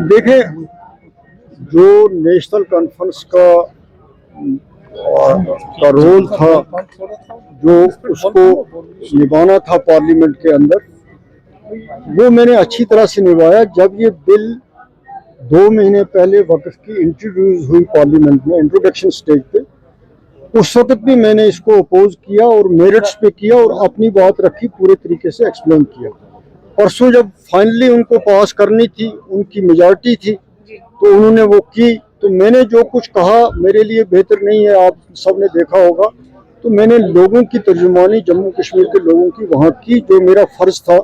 देखें, जो national conference का रोल था, जो उसको निभाना था पार्लियामेंट के अंदर, वो मैंने अच्छी तरह से निभाया। जब ये बिल 2 महीने पहले वक्फ की इंट्रोड्यूस हुई पार्लियामेंट में, इंट्रोडक्शन स्टेज पे, उस वक्त भी मैंने इसको अपोज किया और मेरिट्स पे किया और अपनी बात रखी, पूरे तरीके से एक्सप्लेन किया। परसों जब फाइनली उनको पास करनी थी, उनकी मेजॉरिटी थी, तो उन्होंने वो की। तो मैंने जो कुछ कहा मेरे लिए बेहतर नहीं है, आप सब ने देखा होगा। तो मैंने लोगों की तर्जुमानी, जम्मू कश्मीर के लोगों की वहाँ की, जो मेरा फ़र्ज़ था,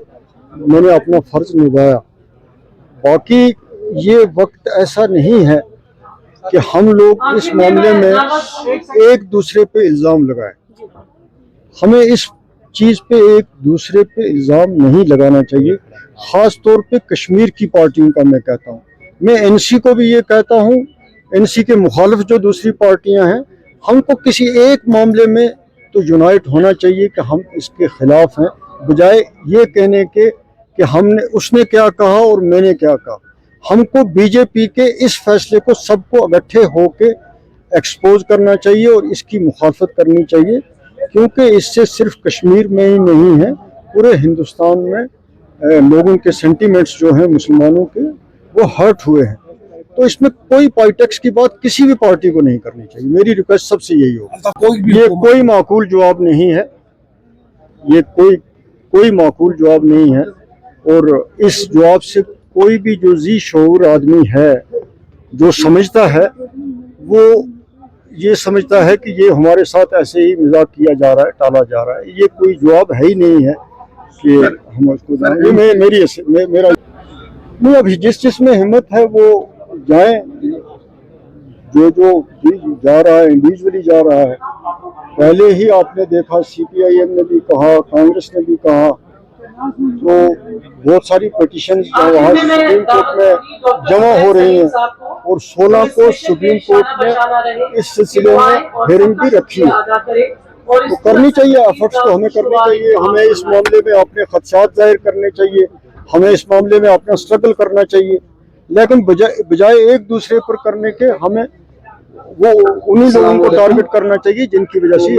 मैंने अपना फ़र्ज़ निभाया। बाकी ये वक्त ऐसा नहीं है कि हम लोग इस मामले में एक दूसरे पे इल्ज़ाम लगाएं। हमें इस चीज़ पे एक दूसरे पे इल्ज़ाम नहीं लगाना चाहिए, ख़ास तौर पे कश्मीर की पार्टियों का मैं कहता हूँ। मैं एनसी को भी ये कहता हूँ, एनसी के मुखालिफ जो दूसरी पार्टियां हैं, हमको किसी एक मामले में तो यूनाइट होना चाहिए कि हम इसके खिलाफ हैं, बजाय ये कहने के कि हमने, उसने क्या कहा और मैंने क्या कहा। हमको बीजेपी के इस फैसले को सबको इकट्ठे होके एक्सपोज करना चाहिए और इसकी मुखालफत करनी चाहिए, क्योंकि इससे सिर्फ कश्मीर में ही नहीं है, पूरे हिंदुस्तान में लोगों के सेंटीमेंट्स जो हैं मुसलमानों के, वो हर्ट हुए हैं। तो इसमें कोई पॉलिटिक्स की बात किसी भी पार्टी को नहीं करनी चाहिए। मेरी रिक्वेस्ट सबसे यही होगी। ये कोई माकूल जवाब नहीं है, ये कोई माकूल जवाब नहीं है। और इस जवाब से कोई भी जो जी शऊर आदमी है, जो समझता है, वो ये समझता है कि ये हमारे साथ ऐसे ही मजाक किया जा रहा है, टाला जा रहा है। ये कोई जवाब है ही नहीं है कि हम उसको मेरा नहीं। अभी जिस में हिम्मत है वो जाए, जो जा रहा है इंडिविजुअली जा रहा है। पहले ही आपने देखा, सीपीआईएम ने भी कहा, कांग्रेस ने भी कहा, तो बहुत सारी पिटीशन वहाँ सुप्रीम कोर्ट में जमा हो रही हैं और 16 को सुप्रीम कोर्ट ने इस सिलसिले में हियरिंग भी रखी है। तो करनी चाहिए, एफर्ट्स तो हमें करनी चाहिए। हमें इस मामले में अपने खदशात जाहिर करने चाहिए, हमें इस मामले में अपना स्ट्रगल करना चाहिए, लेकिन बजाय एक दूसरे पर करने के, हमें वो उन्हीं लोगों को टारगेट करना चाहिए जिनकी वजह से